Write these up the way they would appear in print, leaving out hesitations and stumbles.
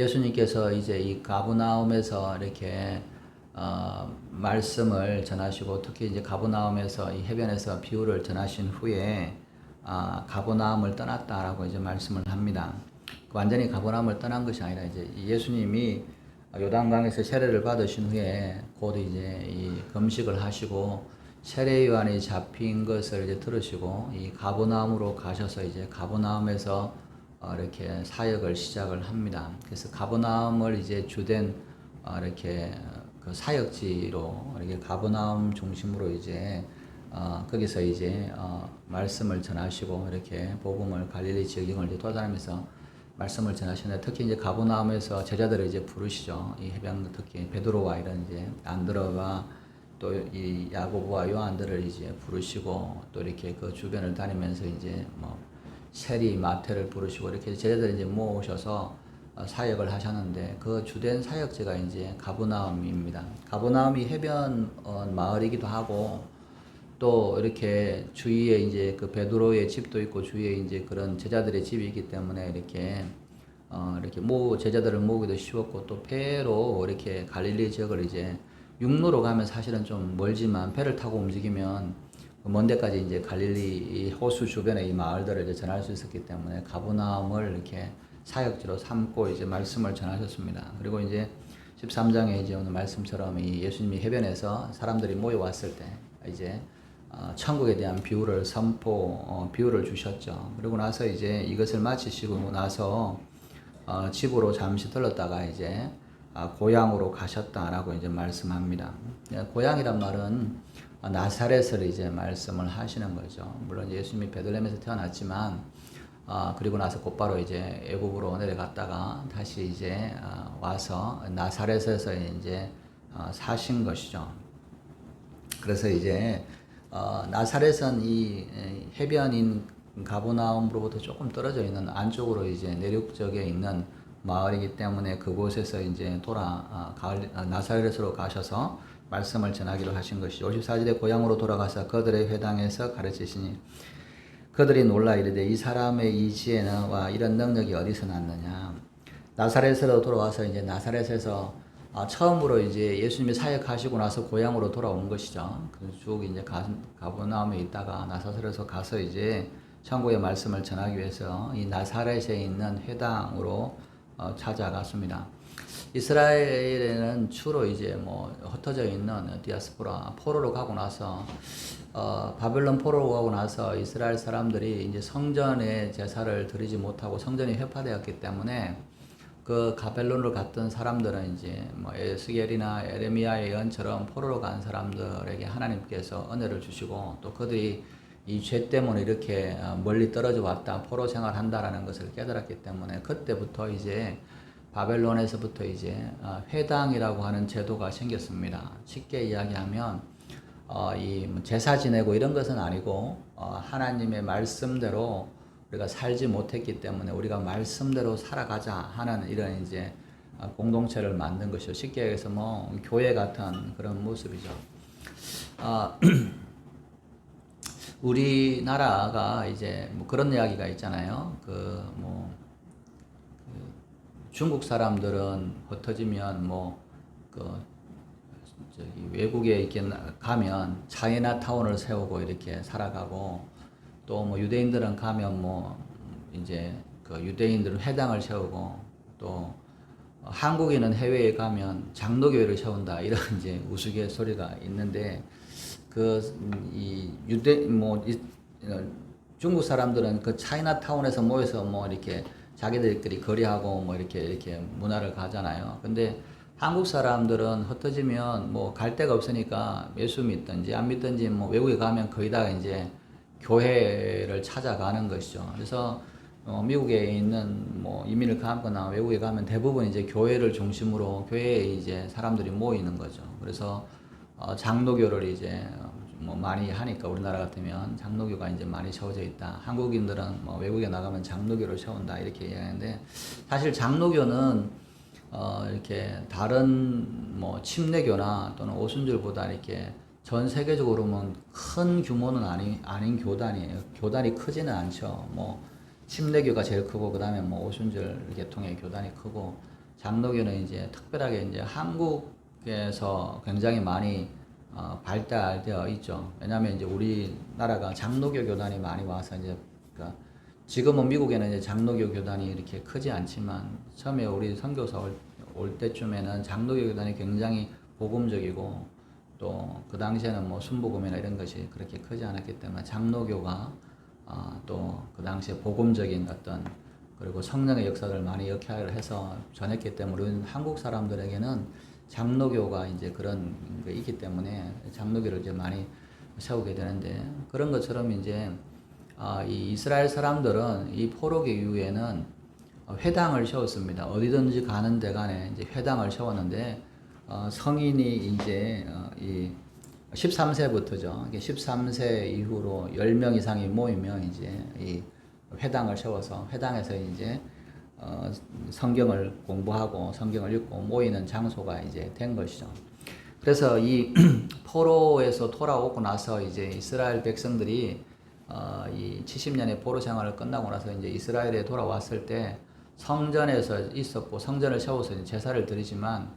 예수님께서 이제 이 가브나움에서 이렇게 말씀을 전하시고 특히 이제 가브나움에서 이 해변에서 비유를 전하신 후에 가브나움을 떠났다라고 이제 말씀을 합니다. 완전히 가브나움을 떠난 것이 아니라 이제 예수님이 요단강에서 세례를 받으신 후에 곧 이제 이 금식을 하시고 세례 요한이 잡힌 것을 이제 들으시고 이 가브나움으로 가셔서 이제 가브나움에서 이렇게 사역을 시작을 합니다. 그래서 가버나움을 이제 주된 이렇게 그 사역지로 이렇게 가버나움 중심으로 이제 거기서 이제 말씀을 전하시고 이렇게 복음을 갈릴리 지역을 이제 돌아다니면서 말씀을 전하시는데 특히 이제 가버나움에서 제자들을 이제 부르시죠. 이 해변 특히 베드로와 이런 이제 안드로와 또 이 야고보와 요한들을 이제 부르시고 또 이렇게 그 주변을 다니면서 이제 뭐 세리 마태를 부르시고 이렇게 제자들 이제 모으셔서 사역을 하셨는데 그 주된 사역지가 이제 가브나움입니다. 가브나움이 해변 마을이기도 하고 또 이렇게 주위에 이제 그 베드로의 집도 있고 주위에 이제 그런 제자들의 집이 있기 때문에 이렇게 제자들을 모으기도 쉬웠고 또 배로 이렇게 갈릴리 지역을 이제 육로로 가면 사실은 좀 멀지만 배를 타고 움직이면 먼 데까지 이제 갈릴리 호수 주변의 이 마을들을 이제 전할 수 있었기 때문에 가브나움을 이렇게 사역지로 삼고 이제 말씀을 전하셨습니다. 그리고 이제 13장에 이제 오늘 말씀처럼 이 예수님이 해변에서 사람들이 모여왔을 때 이제 천국에 대한 비유를 비유를 주셨죠. 그리고 나서 이제 이것을 마치시고 나서 집으로 잠시 들렀다가 이제 고향으로 가셨다라고 이제 말씀합니다. 고향이란 말은 나사렛을 이제 말씀을 하시는 거죠. 물론 예수님이 베들레헴에서 태어났지만 그리고 나서 곧바로 이제 애굽으로 내려갔다가 다시 이제 와서 나사렛에서 이제 사신 것이죠. 그래서 이제 나사렛은 이 해변인 가브나움으로부터 조금 떨어져 있는 안쪽으로 이제 내륙 쪽에 있는 마을이기 때문에 그곳에서 이제 나사렛으로 가셔서 말씀을 전하기로 하신 것이죠. 54절에 고향으로 돌아가서 그들의 회당에서 가르치시니 그들이 놀라 이르되 이 사람의 이 지혜와 이런 능력이 어디서 났느냐. 나사렛으로 돌아와서 이제 나사렛에서 처음으로 이제 예수님이 사역하시고 나서 고향으로 돌아온 것이죠. 그래서 쭉 이제 가버나움에 있다가 나사렛에서 가서 이제 천국의 말씀을 전하기 위해서 이 나사렛에 있는 회당으로 찾아갔습니다. 이스라엘에는 주로 이제 뭐 흩어져 있는 디아스포라 포로로 가고 나서 바벨론 포로로 가고 나서 이스라엘 사람들이 이제 성전에 제사를 드리지 못하고 성전이 회파되었기 때문에 그 바벨론을 갔던 사람들은 이제 뭐 에스겔이나 에레미야의 예언처럼 포로로 간 사람들에게 하나님께서 은혜를 주시고 또 그들이 이 죄 때문에 이렇게 멀리 떨어져 왔다 포로 생활한다라는 것을 깨달았기 때문에 그때부터 이제 바벨론에서부터 이제 회당이라고 하는 제도가 생겼습니다. 쉽게 이야기하면 이 제사 지내고 이런 것은 아니고 하나님의 말씀대로 우리가 살지 못했기 때문에 우리가 말씀대로 살아가자 하는 이런 이제 공동체를 만든 것이죠. 쉽게 얘기해서 뭐 교회 같은 그런 모습이죠. 우리나라가 이제 뭐 그런 이야기가 있잖아요. 중국 사람들은 흩어지면 외국에 이렇게 가면 차이나타운을 세우고 이렇게 살아가고 또 뭐 유대인들은 가면 이제 그 유대인들은 회당을 세우고 또 한국인은 해외에 가면 장로교회를 세운다 이런 이제 우스갯소리가 있는데 중국 사람들은 그 차이나타운에서 모여서 이렇게 자기들끼리 거리하고 이렇게 문화를 가잖아요. 근데 한국 사람들은 흩어지면 갈 데가 없으니까 예수 믿든지 안 믿든지 외국에 가면 거의 다 이제 교회를 찾아가는 것이죠. 그래서 미국에 있는 이민을 가거나 외국에 가면 대부분 이제 교회를 중심으로 교회에 이제 사람들이 모이는 거죠. 그래서 장로교를 이제 많이 하니까 우리나라 같으면 장로교가 이제 많이 세워져 있다. 한국인들은 외국에 나가면 장로교를 세운다 이렇게 이야기하는데 사실 장로교는 이렇게 다른 침례교나 또는 오순절보다 이렇게 전 세계적으로 보면 큰 규모는 아닌 교단이에요. 교단이 크지는 않죠. 침례교가 제일 크고 그 다음에 오순절 계통의 교단이 크고 장로교는 이제 특별하게 이제 한국에서 굉장히 많이 발달되어 있죠. 왜냐하면 이제 우리나라가 장로교 교단이 많이 와서 이제 그러니까 지금은 미국에는 이제 장로교 교단이 이렇게 크지 않지만 처음에 우리 선교사 올 때쯤에는 장로교 교단이 굉장히 복음적이고 또 그 당시에는 뭐 순복음이나 이런 것이 그렇게 크지 않았기 때문에 장로교가 또 그 당시에 복음적인 어떤 그리고 성령의 역사를 많이 역할을 해서 전했기 때문에 우리는 한국 사람들에게는 장로교가 이제 그런 게 있기 때문에 장로교를 이제 많이 세우게 되는데 그런 것처럼 이제 이 이스라엘 사람들은 이 포로기 이후에는 회당을 세웠습니다. 어디든지 가는 데 간에 이제 회당을 세웠는데 성인이 이제 이 13세부터죠. 13세 이후로 10명 이상이 모이면 이제 이 회당을 세워서 회당에서 이제 성경을 공부하고 성경을 읽고 모이는 장소가 이제 된 것이죠. 그래서 이 포로에서 돌아오고 나서 이제 이스라엘 백성들이 이 70년의 포로 생활을 끝나고 나서 이제 이스라엘에 돌아왔을 때 성전에서 있었고 성전을 세워서 제사를 드리지만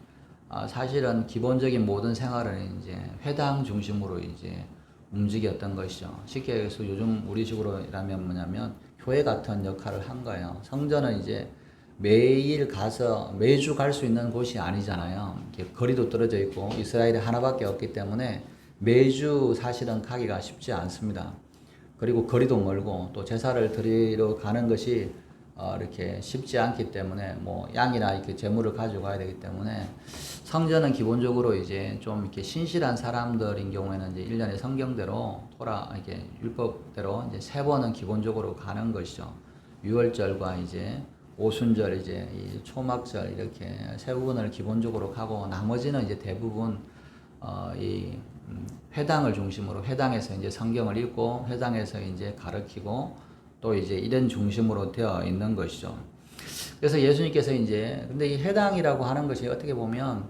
사실은 기본적인 모든 생활은 이제 회당 중심으로 이제 움직였던 것이죠. 쉽게 해서 요즘 우리식으로라면 뭐냐면 교회 같은 역할을 한 거예요. 성전은 이제 매일 가서 매주 갈 수 있는 곳이 아니잖아요. 거리도 떨어져 있고 이스라엘이 하나밖에 없기 때문에 매주 사실은 가기가 쉽지 않습니다. 그리고 거리도 멀고 또 제사를 드리러 가는 것이 이렇게 쉽지 않기 때문에 뭐 양이나 이렇게 재물을 가져가야 되기 때문에 성전은 기본적으로 이제 좀 이렇게 신실한 사람들인 경우에는 이제 1년에 성경대로 이렇게 율법대로 이제 3번은 기본적으로 가는 것이죠. 유월절과 이제 오순절 이제 이 초막절 이렇게 3부분을 기본적으로 가고 나머지는 이제 대부분 이 회당을 중심으로 회당에서 이제 성경을 읽고 회당에서 이제 가르치고 또 이제 이런 중심으로 되어 있는 것이죠. 그래서 예수님께서 이제 근데 이 회당이라고 하는 것이 어떻게 보면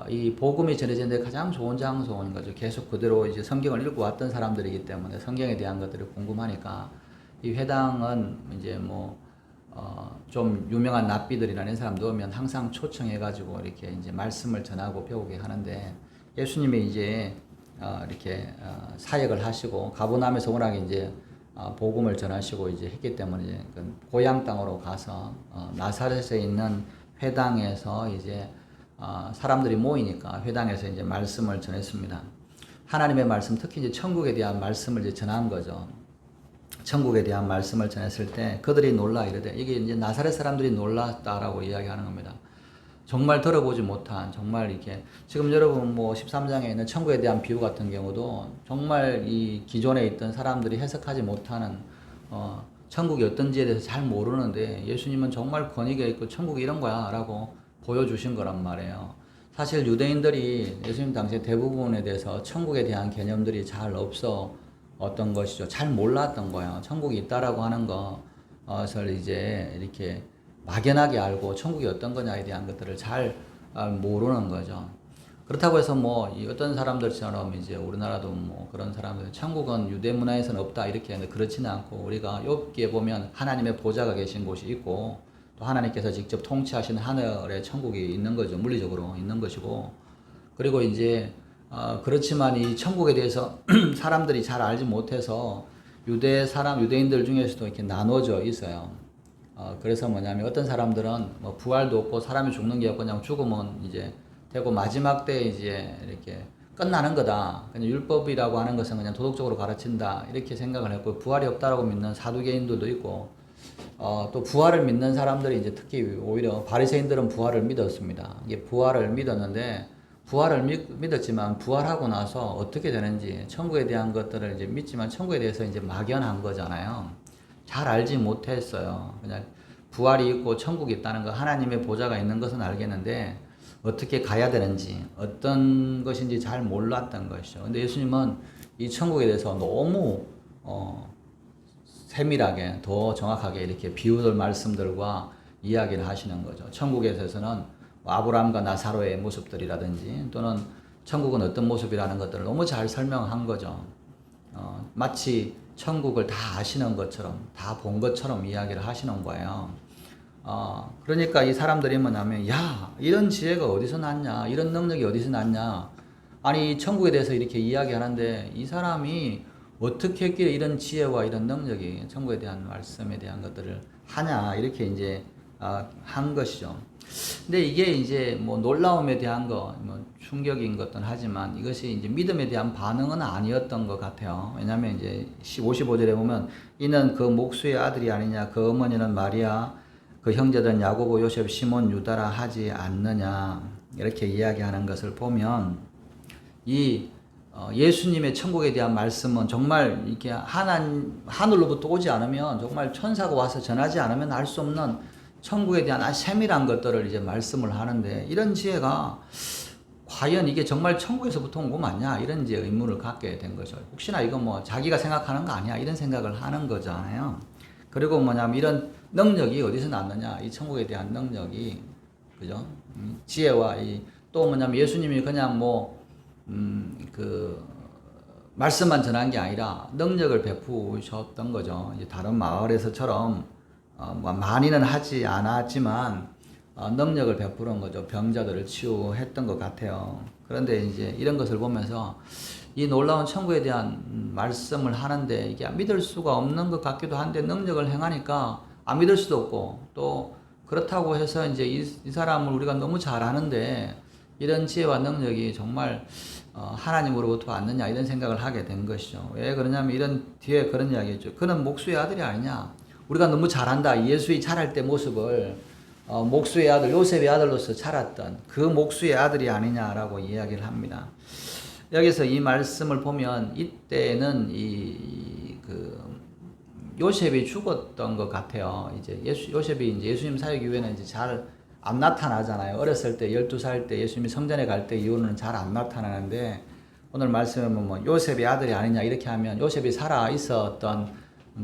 이 복음이 전해지는데 가장 좋은 장소인 거죠. 계속 그대로 이제 성경을 읽고 왔던 사람들이기 때문에 성경에 대한 것들이 궁금하니까 이 회당은 이제 뭐 좀 유명한 납비들이나 이런 사람도 오면 항상 초청해가지고 이렇게 이제 말씀을 전하고 배우게 하는데 예수님이 이제 이렇게 사역을 하시고 가버나움에서 워낙 이제 복음을 전하시고 이제 했기 때문에 그 고향 땅으로 가서 나사렛에 있는 회당에서 이제 사람들이 모이니까 회당에서 이제 말씀을 전했습니다. 하나님의 말씀, 특히 이제 천국에 대한 말씀을 이제 전한 거죠. 천국에 대한 말씀을 전했을 때 그들이 놀라 이르되 이게 이제 나사렛 사람들이 놀랐다라고 이야기하는 겁니다. 정말 들어보지 못한 정말 이렇게 지금 여러분 뭐 13장에 있는 천국에 대한 비유 같은 경우도 정말 이 기존에 있던 사람들이 해석하지 못하는 천국이 어떤지에 대해서 잘 모르는데 예수님은 정말 권위가 있고 천국이 이런 거야 라고 보여주신 거란 말이에요. 사실 유대인들이 예수님 당시에 대부분에 대해서 천국에 대한 개념들이 잘 없었던 것이죠. 잘 몰랐던 거예요. 천국이 있다라고 하는 것을 이제 이렇게 막연하게 알고 천국이 어떤 거냐에 대한 것들을 잘 모르는 거죠. 그렇다고 해서 뭐 어떤 사람들처럼 이제 우리나라도 뭐 그런 사람들 천국은 유대 문화에서는 없다 이렇게 하는데 그렇지는 않고 우리가 욥기에 보면 하나님의 보좌가 계신 곳이 있고 또 하나님께서 직접 통치하시는 하늘의 천국이 있는 거죠. 물리적으로 있는 것이고 그리고 이제 그렇지만 이 천국에 대해서 사람들이 잘 알지 못해서 유대인들 중에서도 이렇게 나눠져 있어요. 그래서 뭐냐면 어떤 사람들은 뭐 부활도 없고 사람이 죽는 게 없고 그냥 죽으면 이제 되고 마지막 때 이제 이렇게 끝나는 거다. 그냥 율법이라고 하는 것은 그냥 도덕적으로 가르친다. 이렇게 생각을 했고 부활이 없다라고 믿는 사두개인들도 있고 또 부활을 믿는 사람들이 이제 특히 오히려 바리새인들은 부활을 믿었습니다. 이게 부활을 믿었는데 부활을 믿었지만 부활하고 나서 어떻게 되는지 천국에 대한 것들을 이제 믿지만 천국에 대해서 이제 막연한 거잖아요. 잘 알지 못했어요. 그냥 부활이 있고 천국이 있다는 거, 하나님의 보좌가 있는 것은 알겠는데 어떻게 가야 되는지, 어떤 것인지 잘 몰랐던 것이죠. 근데 예수님은 이 천국에 대해서 너무 세밀하게, 더 정확하게 이렇게 비유들 말씀들과 이야기를 하시는 거죠. 천국에 대해서는 아브라함과 나사로의 모습들이라든지 또는 천국은 어떤 모습이라는 것들을 너무 잘 설명한 거죠. 마치 천국을 다 아시는 것처럼 다 본 것처럼 이야기를 하시는 거예요. 그러니까 이 사람들이 뭐냐면, 야, 이런 지혜가 어디서 났냐? 이런 능력이 어디서 났냐? 아니, 천국에 대해서 이렇게 이야기하는데, 이 사람이 어떻게 했길래 이런 지혜와 이런 능력이 천국에 대한 말씀에 대한 것들을 하냐? 이렇게 이제, 한 것이죠. 근데 이게 이제 뭐 놀라움에 대한 거, 뭐 충격인 것은 하지만 이것이 이제 믿음에 대한 반응은 아니었던 것 같아요. 왜냐하면 이제 55절에 보면 이는 그 목수의 아들이 아니냐, 그 어머니는 마리아, 그 형제들은 야고보, 요셉, 시몬, 유다라 하지 않느냐 이렇게 이야기하는 것을 보면 이 예수님의 천국에 대한 말씀은 정말 이렇게 하늘로부터 오지 않으면 정말 천사가 와서 전하지 않으면 알 수 없는 천국에 대한 아주 세밀한 것들을 이제 말씀을 하는데 이런 지혜가 과연 이게 정말 천국에서부터 온 거 맞냐 이런 이제 의문을 갖게 된 거죠. 혹시나 이거 뭐 자기가 생각하는 거 아니야 이런 생각을 하는 거잖아요. 그리고 뭐냐면 이런 능력이 어디서 났느냐 이 천국에 대한 능력이 그죠? 지혜와 또 뭐냐면 예수님이 그냥 그 말씀만 전한 게 아니라 능력을 베푸셨던 거죠. 이제 다른 마을에서처럼 많이는 하지 않았지만 능력을 베푸는 거죠. 병자들을 치유했던 것 같아요. 그런데 이제 이런 것을 보면서 이 놀라운 천국에 대한 말씀을 하는데 이게 믿을 수가 없는 것 같기도 한데 능력을 행하니까 안 믿을 수도 없고 또 그렇다고 해서 이제 이 사람을 우리가 너무 잘 아는데 이런 지혜와 능력이 정말 하나님으로부터 왔느냐 이런 생각을 하게 된 것이죠. 왜 그러냐면 이런 뒤에 그런 이야기죠. 그는 목수의 아들이 아니냐. 우리가 너무 잘한다. 예수의 자랄 때 모습을 목수의 아들, 요셉의 아들로서 자랐던 그 목수의 아들이 아니냐라고 이야기를 합니다. 여기서 이 말씀을 보면 이때는 그 요셉이 죽었던 것 같아요. 이제 요셉이 이제 예수님 사역 이후에는 이제 잘 안 나타나잖아요. 어렸을 때 12살 때 예수님이 성전에 갈 때 이후로는 잘 안 나타나는데 오늘 말씀에 보면 요셉의 아들이 아니냐 이렇게 하면 요셉이 살아 있었던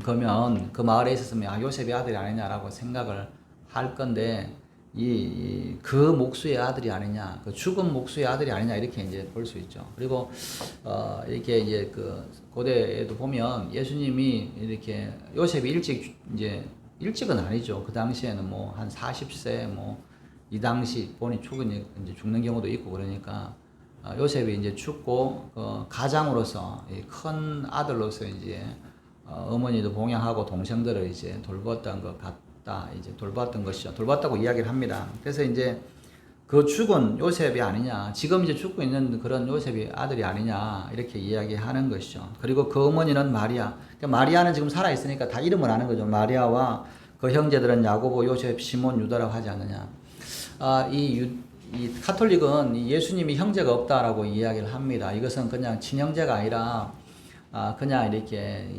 그러면 그 마을에 있었으면 요셉의 아들이 아니냐라고 생각을 할 건데 그 목수의 아들이 아니냐, 그 죽은 목수의 아들이 아니냐 이렇게 이제 볼 수 있죠. 그리고 이렇게 이제 그 고대에도 보면 예수님이 이렇게 요셉이 일찍은 아니죠. 그 당시에는 뭐 한 40세 이 당시 본인 이제 죽는 경우도 있고 그러니까 요셉이 이제 죽고 가장으로서 큰 아들로서 이제 어머니도 봉양하고 동생들을 이제 돌봤던 것 같다. 이제 돌봤던 것이죠. 돌봤다고 이야기를 합니다. 그래서 이제 그 죽은 요셉이 아니냐, 지금 이제 죽고 있는 그런 요셉이 아들이 아니냐 이렇게 이야기하는 것이죠. 그리고 그 어머니는 마리아. 그러니까 마리아는 지금 살아 있으니까 다 이름을 아는 거죠. 마리아와 그 형제들은 야고보, 요셉, 시몬, 유다라고 하지 않느냐. 이 카톨릭은 예수님이 형제가 없다라고 이야기를 합니다. 이것은 그냥 친형제가 아니라 그냥 이렇게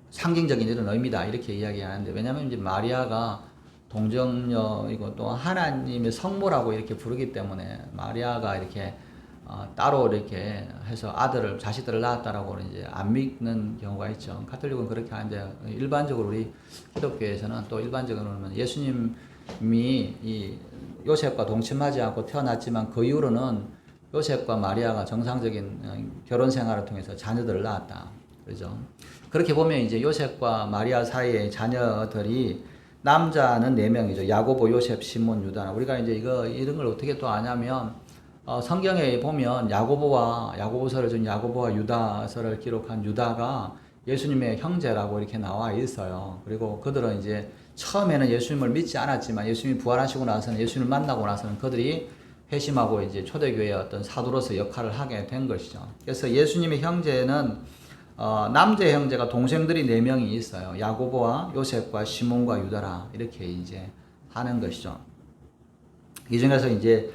상징적인 이런 의미다 이렇게 이야기하는데 왜냐하면 이제 마리아가 동정녀이고 또 하나님의 성모라고 이렇게 부르기 때문에 마리아가 이렇게 따로 이렇게 해서 자식들을 낳았다라고 이제 안 믿는 경우가 있죠. 카톨릭은 그렇게 하는데 일반적으로 우리 기독교에서는 또 일반적으로는 예수님이 이 요셉과 동침하지 않고 태어났지만 그 이후로는 요셉과 마리아가 정상적인 결혼 생활을 통해서 자녀들을 낳았다. 그렇죠? 그렇게 보면 이제 요셉과 마리아 사이의 자녀들이 남자는 4명이죠. 야고보, 요셉, 시몬, 유다. 우리가 이제 이런 걸 어떻게 또 아냐면 성경에 보면 야고보서를 준 야고보와 유다서를 기록한 유다가 예수님의 형제라고 이렇게 나와 있어요. 그리고 그들은 이제 처음에는 예수님을 믿지 않았지만 예수님이 부활하시고 나서는 예수님을 만나고 나서는 그들이 회심하고 이제 초대교회의 어떤 사도로서 역할을 하게 된 것이죠. 그래서 예수님의 형제는 남자 형제가 동생들이 4명이 있어요. 야고보와 요셉과 시몬과 유다라 이렇게 이제 하는 것이죠. 이 중에서 이제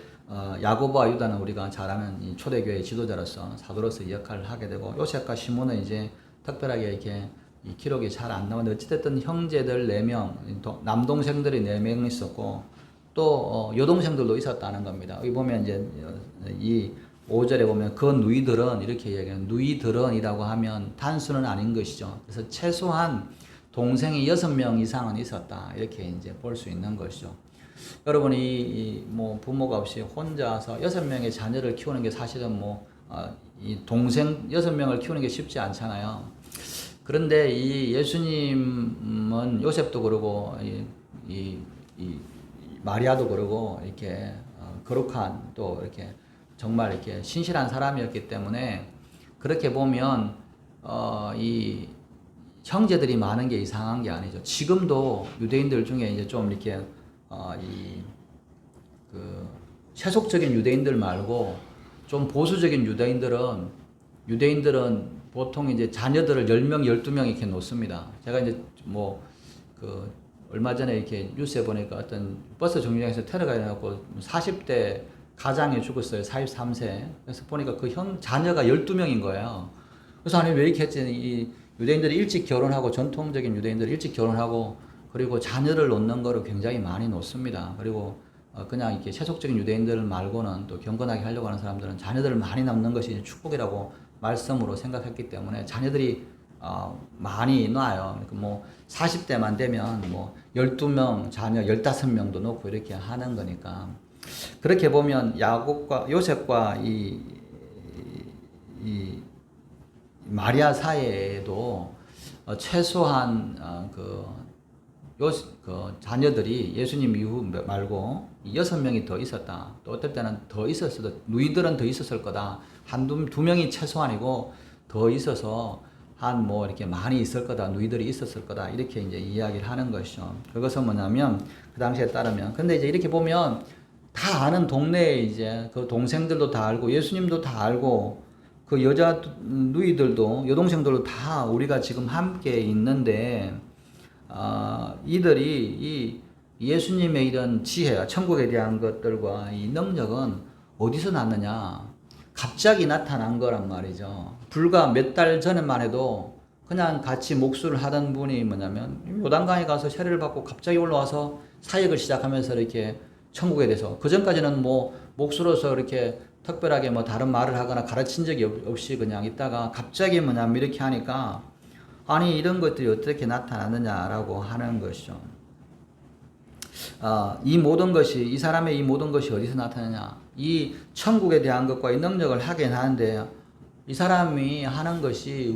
야고보와 유다는 우리가 잘 아는 이 초대교회 지도자로서 사도로서 역할을 하게 되고 요셉과 시몬은 이제 특별하게 이렇게 이 기록이 잘 안 나오는데 어찌됐든 형제들 4명, 남동생들이 4명 있었고 또 여동생들도 있었다는 겁니다. 여기 보면 이제 이 5절에 보면 그 누이들은 이렇게 얘기해요. 누이들은이라고 하면 단수는 아닌 것이죠. 그래서 최소한 동생이 6명 이상은 있었다. 이렇게 이제 볼 수 있는 것이죠. 여러분이 뭐 부모가 없이 혼자서 6명의 자녀를 키우는 게 사실은 이 동생 6명을 키우는 게 쉽지 않잖아요. 그런데 이 예수님은 요셉도 그러고 이 마리아도 그러고 이렇게 거룩한 또 이렇게 정말 이렇게 신실한 사람이었기 때문에 그렇게 보면 이 형제들이 많은 게 이상한 게 아니죠. 지금도 유대인들 중에 이제 좀 이렇게 그 세속적인 유대인들 말고 좀 보수적인 유대인들은 보통 이제 자녀들을 10명, 12명 이렇게 놓습니다. 제가 이제 얼마 전에 이렇게 뉴스에 보니까 어떤 버스 정류장에서 테러가 일어나고 40대 가장이 죽었어요. 43세. 그래서 보니까 그 자녀가 12명인 거예요. 그래서 아니 왜 이렇게 했지? 이 유대인들이 일찍 결혼하고 전통적인 유대인들이 일찍 결혼하고 그리고 자녀를 놓는 거를 굉장히 많이 놓습니다. 그리고 그냥 이렇게 세속적인 유대인들 말고는 또 경건하게 하려고 하는 사람들은 자녀들을 많이 낳는 것이 축복이라고 말씀으로 생각했기 때문에 자녀들이 많이 놔요. 그러니까 뭐 40대만 되면 뭐 12명 자녀 15명도 놓고 이렇게 하는 거니까 그렇게 보면 요셉과 이 마리아 사이에도 최소한 그 자녀들이 예수님 이후 말고 6명이 더 있었다. 또 어떨 때는 더 있었어도 누이들은 더 있었을 거다. 두 명이 최소한이고 더 있어서 한 뭐 이렇게 많이 있을 거다. 누이들이 있었을 거다. 이렇게 이제 이야기를 하는 것이죠. 그것은 뭐냐면 그 당시에 따르면 근데 이제 이렇게 보면 다 아는 동네에 이제 그 동생들도 다 알고 예수님도 다 알고 그 여자 누이들도 여동생들도 다 우리가 지금 함께 있는데 이들이 이 예수님의 이런 지혜와 천국에 대한 것들과 이 능력은 어디서 났느냐? 갑자기 나타난 거란 말이죠. 불과 몇 달 전에만 해도 그냥 같이 목수를 하던 분이 뭐냐면 요단강에 가서 세례를 받고 갑자기 올라와서 사역을 시작하면서 이렇게 천국에 대해서 그 전까지는 뭐 목수로서 이렇게 특별하게 뭐 다른 말을 하거나 가르친 적이 없이 그냥 있다가 갑자기 뭐냐면 이렇게 하니까 아니 이런 것들이 어떻게 나타나느냐라고 하는 것이죠. 이 사람의 이 모든 것이 어디서 나타나냐? 이 천국에 대한 것과 이 능력을 하긴 하는데 이 사람이 하는 것이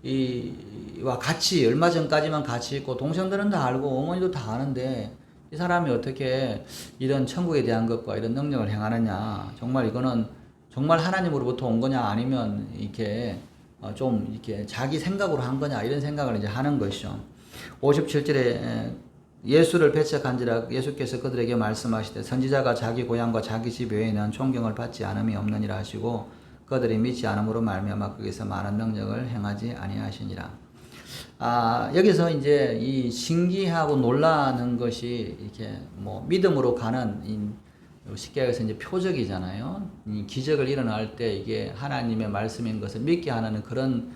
우리와 같이 얼마 전까지만 같이 있고 동생들은 다 알고 어머니도 다 아는데 이 사람이 어떻게 이런 천국에 대한 것과 이런 능력을 행하느냐? 정말 이거는 정말 하나님으로부터 온 거냐 아니면 이렇게 좀 이렇게 자기 생각으로 한 거냐 이런 생각을 이제 하는 것이죠. 57절에 예수를 배척한지라 예수께서 그들에게 말씀하시되 선지자가 자기 고향과 자기 집 외에는 존경을 받지 않음이 없느니라 하시고 그들이 믿지 않음으로 말미암아 거기서 많은 능력을 행하지 아니하시니라. 여기서 이제 이 신기하고 놀라는 것이 이렇게 뭐 믿음으로 가는 쉽게 해서 이제 표적이잖아요. 이 기적을 일어날 때 이게 하나님의 말씀인 것을 믿게 하는 그런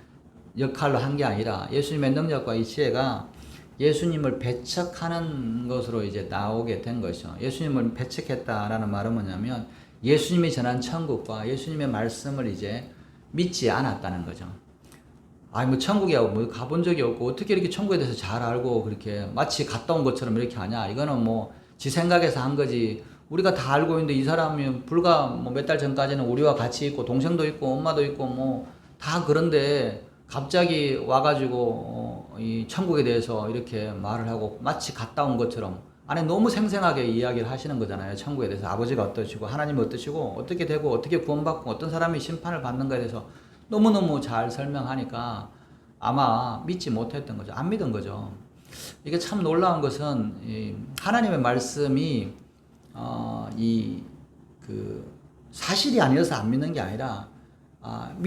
역할로 한 게 아니라 예수님의 능력과 이 지혜가 예수님을 배척하는 것으로 이제 나오게 된 것이죠. 예수님을 배척했다라는 말은 뭐냐면 예수님이 전한 천국과 예수님의 말씀을 이제 믿지 않았다는 거죠. 뭐 천국에 뭐 가본 적이 없고 어떻게 이렇게 천국에 대해서 잘 알고 그렇게 마치 갔다 온 것처럼 이렇게 하냐. 이거는 뭐 지 생각에서 한 거지. 우리가 다 알고 있는데 이 사람이 불과 뭐 몇 달 전까지는 우리와 같이 있고 동생도 있고 엄마도 있고 뭐 다 그런데 갑자기 와가지고 이 천국에 대해서 이렇게 말을 하고 마치 갔다 온 것처럼 안에 너무 생생하게 이야기를 하시는 거잖아요. 천국에 대해서 아버지가 어떠시고 하나님이 어떠시고 어떻게 되고 어떻게 구원받고 어떤 사람이 심판을 받는가에 대해서 너무너무 잘 설명하니까 아마 믿지 못했던 거죠. 안 믿은 거죠. 이게 참 놀라운 것은 하나님의 말씀이 사실이 아니어서 안 믿는 게 아니라 안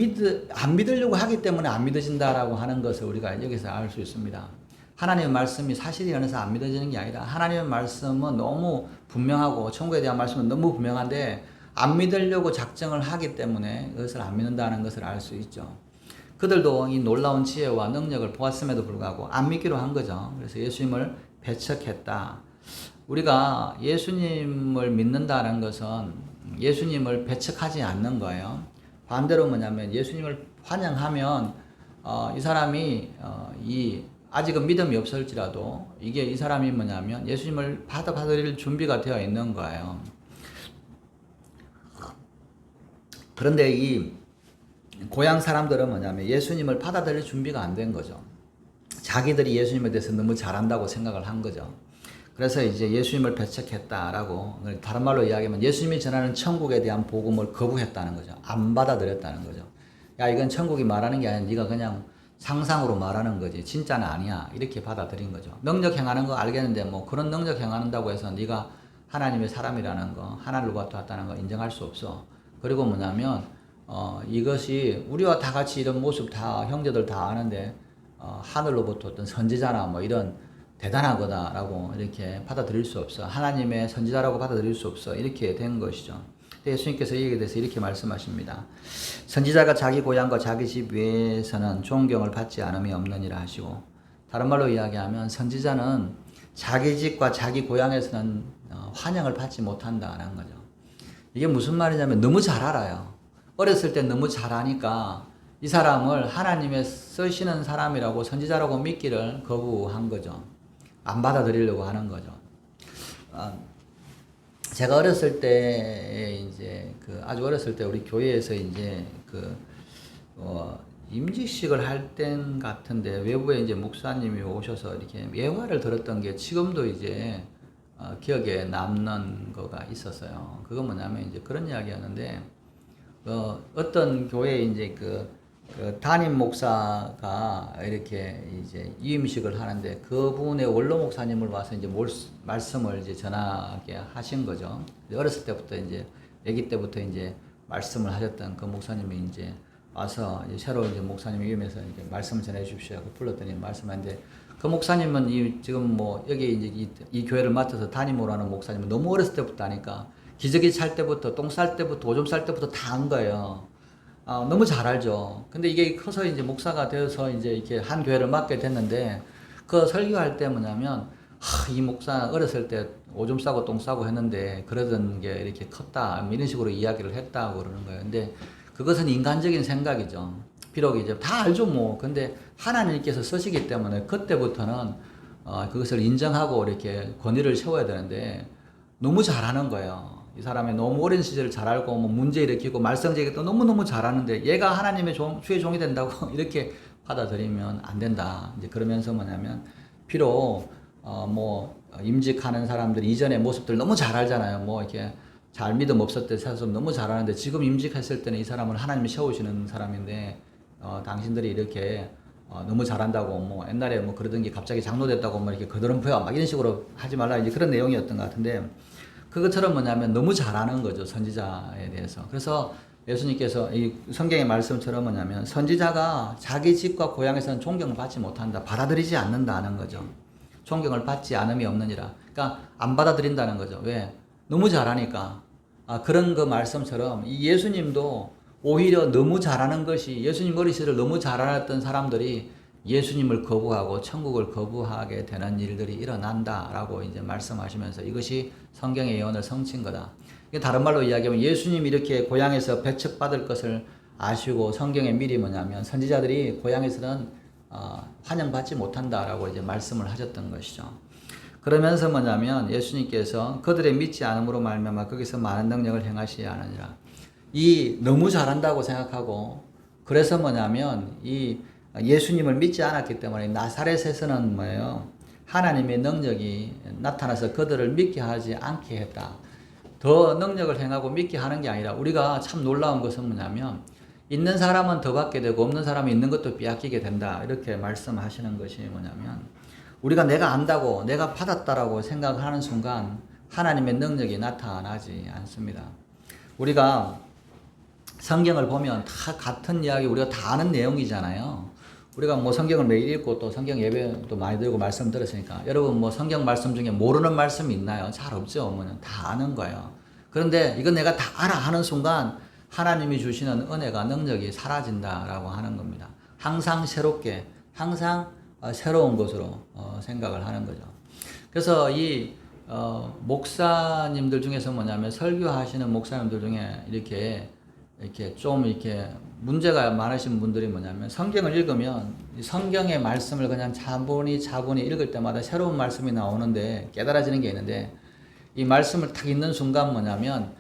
믿으려고 하기 때문에 안 믿어진다라고 하는 것을 우리가 여기서 알 수 있습니다. 하나님의 말씀이 사실이 아니어서 안 믿어지는 게 아니라 하나님의 말씀은 너무 분명하고 천국에 대한 말씀은 너무 분명한데 안 믿으려고 작정을 하기 때문에 그것을 안 믿는다는 것을 알 수 있죠. 그들도 이 놀라운 지혜와 능력을 보았음에도 불구하고 안 믿기로 한 거죠. 그래서 예수님을 배척했다. 우리가 예수님을 믿는다는 것은 예수님을 배척하지 않는 거예요. 반대로 뭐냐면 예수님을 환영하면 이 사람이 아직은 믿음이 없을지라도 이게 이 사람이 뭐냐면 예수님을 받아들일 준비가 되어 있는 거예요. 그런데 고향 사람들은 뭐냐면 예수님을 받아들일 준비가 안 된 거죠. 자기들이 예수님에 대해서 너무 잘한다고 생각을 한 거죠. 그래서 이제 예수님을 배척했다라고, 다른 말로 이야기하면 예수님이 전하는 천국에 대한 복음을 거부했다는 거죠. 안 받아들였다는 거죠. 야, 이건 천국이 말하는 게 아니라 네가 그냥 상상으로 말하는 거지 진짜는 아니야, 이렇게 받아들인 거죠. 능력 행하는 거 알겠는데 뭐 그런 능력 행한다고 해서 네가 하나님의 사람이라는 거, 하나님으로부터 왔다는 거 인정할 수 없어. 그리고 뭐냐면 이것이 우리와 다 같이 이런 모습 다 형제들 다 아는데 하늘로부터 어떤 선지자나 뭐 이런 대단한 거다라고 이렇게 받아들일 수 없어. 하나님의 선지자라고 받아들일 수 없어. 이렇게 된 것이죠. 예수님께서 이에 대해서 이렇게 말씀하십니다. 선지자가 자기 고향과 자기 집 외에서는 존경을 받지 않음이 없느니라 하시고, 다른 말로 이야기하면 선지자는 자기 집과 자기 고향에서는 환영을 받지 못한다는 거죠. 이게 무슨 말이냐면 너무 잘 알아요. 어렸을 때 너무 잘 아니까 이 사람을 하나님의 쓰시는 사람이라고 선지자라고 믿기를 거부한 거죠. 안 받아들이려고 하는 거죠. 제가 어렸을 때 이제 아주 어렸을 때 우리 교회에서 이제 임직식을 할 땐 같은데 외부에 이제 목사님이 오셔서 이렇게 예화를 들었던 게 지금도 이제 기억에 남는 거가 있었어요. 그건 뭐냐면 이제 그런 이야기였는데 어떤 교회에 이제 담임 목사가 이렇게 이제 이임식을 하는데 그분의 원로 목사님을 와서 이제 말씀을 이제 전하게 하신 거죠. 어렸을 때부터 이제 아기 때부터 이제 말씀을 하셨던 그 목사님이 이제 와서 이제 새로 이제 목사님 위임해서 이제 말씀을 전해 주십시오 하고 불렀더니 말씀하는데, 그 목사님은 지금 뭐 여기 이제 이 교회를 맡아서 담임으로 하는 목사님은 너무 어렸을 때부터 하니까 기저귀 찰 때부터 똥 쌀 때부터 오줌 쌀 때부터 다 한 거예요. 너무 잘 알죠. 근데 이게 커서 이제 목사가 되어서 이제 이렇게 한 교회를 맡게 됐는데, 그 설교할 때 뭐냐면, 이 목사 어렸을 때 오줌 싸고 똥 싸고 했는데 그러던 게 이렇게 컸다, 이런 식으로 이야기를 했다고 그러는 거예요. 근데 그것은 인간적인 생각이죠. 비록 이제 다 알죠 뭐. 근데 하나님께서 쓰시기 때문에 그때부터는 그것을 인정하고 이렇게 권위를 세워야 되는데 너무 잘하는 거예요. 이 사람이 너무 오랜 시절을 잘 알고 뭐 문제 일으키고 말썽 제기도 너무너무 잘하는데 얘가 하나님의 주의 종이 된다고 이렇게 받아들이면 안 된다. 이제 그러면서 뭐냐면, 비록 임직하는 사람들이 이전의 모습들 너무 잘 알잖아요. 뭐 이렇게 잘 믿음 없을 때 사실 너무 잘하는데 지금 임직했을 때는 이 사람은 하나님이 세우시는 사람인데 당신들이 이렇게 너무 잘한다고 뭐 옛날에 뭐 그러던 게 갑자기 장로 됐다고 뭐 이렇게 거드름펴 막 이런 식으로 하지 말라, 이제 그런 내용이었던 것 같은데, 그것처럼 뭐냐면 너무 잘하는 거죠, 선지자에 대해서. 그래서 예수님께서 이 성경의 말씀처럼 뭐냐면 선지자가 자기 집과 고향에서는 존경을 받지 못한다, 받아들이지 않는다는 거죠. 존경을 받지 않음이 없느니라. 그러니까 안 받아들인다는 거죠. 왜? 너무 잘하니까. 그런 그 말씀처럼 이 예수님도 오히려 너무 잘하는 것이, 예수님 어린 시절 너무 잘하던 사람들이 예수님을 거부하고 천국을 거부하게 되는 일들이 일어난다라고 이제 말씀하시면서 이것이 성경의 예언을 성취한 거다. 다른 말로 이야기하면 예수님이 이렇게 고향에서 배척받을 것을 아시고 성경에 미리 뭐냐면 선지자들이 고향에서는 환영받지 못한다라고 이제 말씀을 하셨던 것이죠. 그러면서 뭐냐면 예수님께서 그들의 믿지 않음으로 말미암아 거기서 많은 능력을 행하시야 하느니라. 이 너무 잘한다고 생각하고, 그래서 뭐냐면 이 예수님을 믿지 않았기 때문에 나사렛에서는 뭐예요? 하나님의 능력이 나타나서 그들을 믿게 하지 않게 했다. 더 능력을 행하고 믿게 하는 게 아니라, 우리가 참 놀라운 것은 뭐냐면 있는 사람은 더 받게 되고 없는 사람이 있는 것도 빼앗기게 된다, 이렇게 말씀하시는 것이 뭐냐면, 우리가 내가 안다고 내가 받았다라고 생각하는 순간 하나님의 능력이 나타나지 않습니다. 우리가 성경을 보면 다 같은 이야기 우리가 다 아는 내용이잖아요. 우리가 뭐 성경을 매일 읽고 또 성경 예배도 많이 들고 말씀 들었으니까, 여러분 뭐 성경 말씀 중에 모르는 말씀이 있나요? 잘 없죠. 다 아는 거예요. 그런데 이건 내가 다 알아 하는 순간 하나님이 주시는 은혜가, 능력이 사라진다라고 하는 겁니다. 항상 새롭게, 항상 새로운 것으로 생각을 하는 거죠. 그래서 이 목사님들 중에서 뭐냐면, 설교하시는 목사님들 중에 이렇게 좀 이렇게 문제가 많으신 분들이 뭐냐면, 성경을 읽으면 성경의 말씀을 그냥 차분히 읽을 때마다 새로운 말씀이 나오는데 깨달아지는 게 있는데, 이 말씀을 딱 읽는 순간 뭐냐면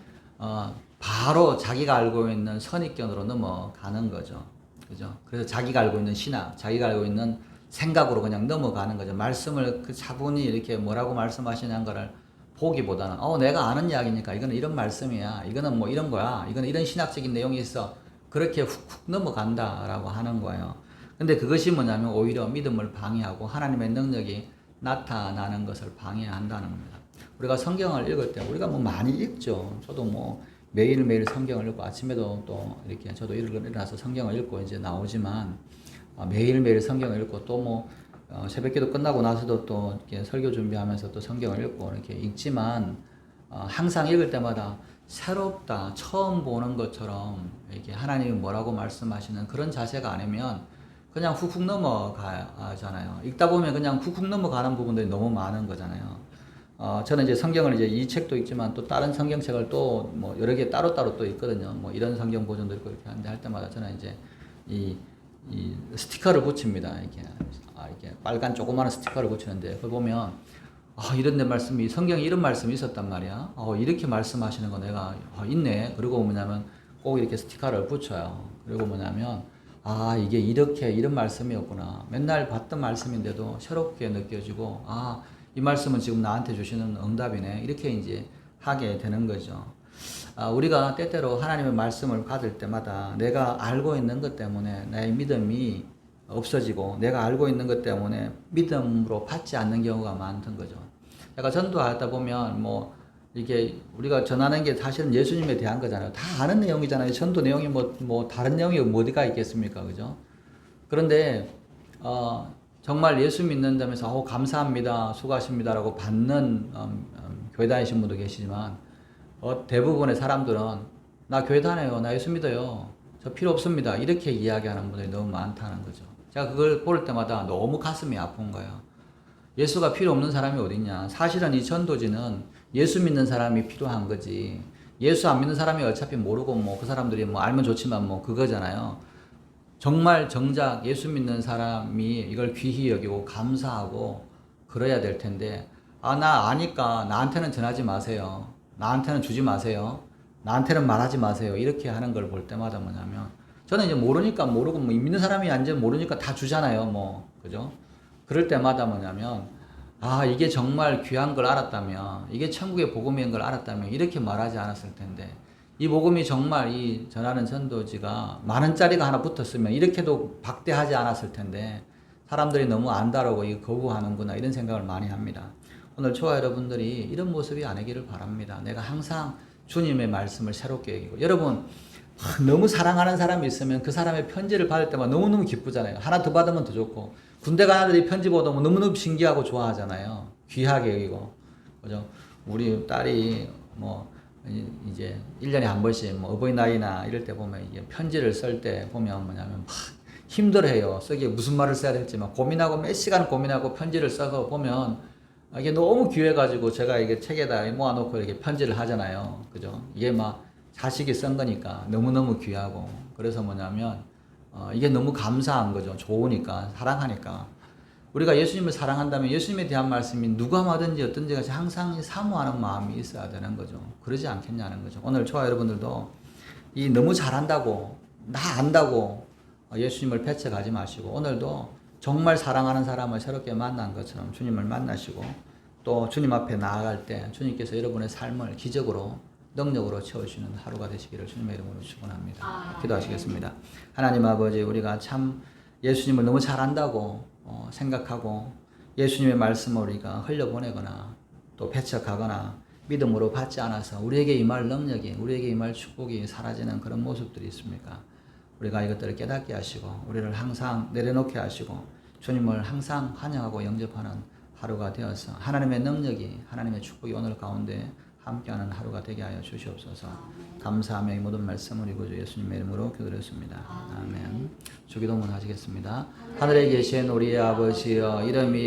바로 자기가 알고 있는 선입견으로 넘어가는 거죠. 그죠? 그래서 자기가 알고 있는 신학, 자기가 알고 있는 생각으로 그냥 넘어가는 거죠. 말씀을 그 차분히 이렇게 뭐라고 말씀하시냐는 거를 보기보다는 내가 아는 이야기니까 이거는 이런 말씀이야. 이거는 뭐 이런 거야. 이거는 이런 신학적인 내용이 있어. 그렇게 훅훅 넘어간다라고 하는 거예요. 근데 그것이 뭐냐면 오히려 믿음을 방해하고 하나님의 능력이 나타나는 것을 방해한다는 겁니다. 우리가 성경을 읽을 때 우리가 뭐 많이 읽죠. 저도 뭐 매일매일 성경을 읽고 아침에도 또 이렇게 저도 일어나서 성경을 읽고 이제 나오지만 매일매일 성경을 읽고 또 뭐 새벽기도 끝나고 나서도 또 이렇게 설교 준비하면서 또 성경을 읽고 이렇게 읽지만 항상 읽을 때마다 새롭다, 처음 보는 것처럼 이렇게 하나님이 뭐라고 말씀하시는 그런 자세가 아니면 그냥 훅훅 넘어가잖아요. 읽다 보면 그냥 훅훅 넘어가는 부분들이 너무 많은 거잖아요. 저는 이제 성경을 이제 이 책도 읽지만 또 다른 성경책을 또 뭐 여러 개 따로따로 또 있거든요. 뭐 이런 성경 버전도 있고 이렇게 하는데 할 때마다 저는 이제 이 스티커를 붙입니다. 이렇게 빨간 조그마한 스티커를 붙이는데 그걸 보면 이런 내 말씀이 성경에 이런 말씀이 있었단 말이야. 이렇게 말씀하시는 거 내가 있네. 그리고 뭐냐면 꼭 이렇게 스티커를 붙여요. 그리고 뭐냐면 이게 이렇게 이런 말씀이었구나. 맨날 봤던 말씀인데도 새롭게 느껴지고 이 말씀은 지금 나한테 주시는 응답이네. 이렇게 이제 하게 되는 거죠. 우리가 때때로 하나님의 말씀을 받을 때마다 내가 알고 있는 것 때문에 나의 믿음이 없어지고 내가 알고 있는 것 때문에 믿음으로 받지 않는 경우가 많던 거죠. 내가 전도하다 보면 뭐 이게 우리가 전하는 게 사실은 예수님에 대한 거잖아요. 다 아는 내용이잖아요. 전도 내용이 뭐 다른 내용이 어디가 있겠습니까? 그죠? 그런데 정말 예수 믿는 점에서 감사합니다, 수고하십니다라고 받는 교회 다니신 분도 계시지만 대부분의 사람들은 나 교회 다녀요, 나 예수 믿어요, 저 필요 없습니다 이렇게 이야기하는 분들이 너무 많다는 거죠. 제가 그걸 볼 때마다 너무 가슴이 아픈 거예요. 예수가 필요 없는 사람이 어딨냐. 사실은 이 전도지는 예수 믿는 사람이 필요한 거지. 예수 안 믿는 사람이 어차피 모르고 뭐 그 사람들이 뭐 알면 좋지만 뭐 그거잖아요. 정말 정작 예수 믿는 사람이 이걸 귀히 여기고 감사하고 그래야 될 텐데 나 아니까 나한테는 전하지 마세요. 나한테는 주지 마세요. 나한테는 말하지 마세요. 이렇게 하는 걸 볼 때마다 뭐냐면 저는 이제 모르니까 모르고 뭐 믿는 사람이 완전 모르니까 다 주잖아요. 뭐 그죠? 그럴 때마다 뭐냐면 이게 정말 귀한 걸 알았다면 이게 천국의 복음인 걸 알았다면 이렇게 말하지 않았을 텐데 이 복음이 정말 이 전하는 전도지가 10,000원짜리가 하나 붙었으면 이렇게도 박대하지 않았을 텐데 사람들이 너무 안다라고 거부하는구나 이런 생각을 많이 합니다. 오늘 저와 여러분들이 이런 모습이 아니기를 바랍니다. 내가 항상 주님의 말씀을 새롭게 여기고 여러분 너무 사랑하는 사람이 있으면 그 사람의 편지를 받을 때마다 너무너무 기쁘잖아요. 하나 더 받으면 더 좋고 군대 간 아들이 편지 보면 너무너무 신기하고 좋아하잖아요. 귀하게 여기고 그죠? 우리 딸이 뭐 이제 1년에 한 번씩 뭐 어버이날이나 이럴 때 보면 이게 편지를 쓸 때 보면 뭐냐면 막 힘들어해요. 쓰기에 무슨 말을 써야 될지 막 고민하고 몇 시간 고민하고 편지를 써서 보면 이게 너무 귀해가지고 제가 이게 책에다 모아놓고 이렇게 편지를 하잖아요. 그죠? 이게 막 자식이 쓴 거니까 너무너무 귀하고 그래서 뭐냐면 이게 너무 감사한 거죠. 좋으니까 사랑하니까 우리가 예수님을 사랑한다면 예수님에 대한 말씀이 누가 하든지 어떤지 같이 항상 사모하는 마음이 있어야 되는 거죠. 그러지 않겠냐는 거죠. 오늘 저와 여러분들도 이 너무 잘한다고 나 안다고 예수님을 배척하지 마시고 오늘도 정말 사랑하는 사람을 새롭게 만난 것처럼 주님을 만나시고 또 주님 앞에 나아갈 때 주님께서 여러분의 삶을 기적으로 능력으로 채우시는 하루가 되시기를 주님의 이름으로 축원합니다. 기도하시겠습니다. 하나님 아버지 우리가 참 예수님을 너무 잘한다고 생각하고 예수님의 말씀을 우리가 흘려보내거나 또 배척하거나 믿음으로 받지 않아서 우리에게 임할 능력이 우리에게 임할 축복이 사라지는 그런 모습들이 있습니까? 우리가 이것들을 깨닫게 하시고 우리를 항상 내려놓게 하시고 주님을 항상 환영하고 영접하는 하루가 되어서 하나님의 능력이 하나님의 축복이 오늘 가운데 함께하는 하루가 되게 하여 주시옵소서. 감사하며 이 모든 말씀을 우리 구주 예수님의 이름으로 기도드렸습니다. 아멘. 주기도문 하시겠습니다. 하늘에 계신 우리의 아버지여 이름이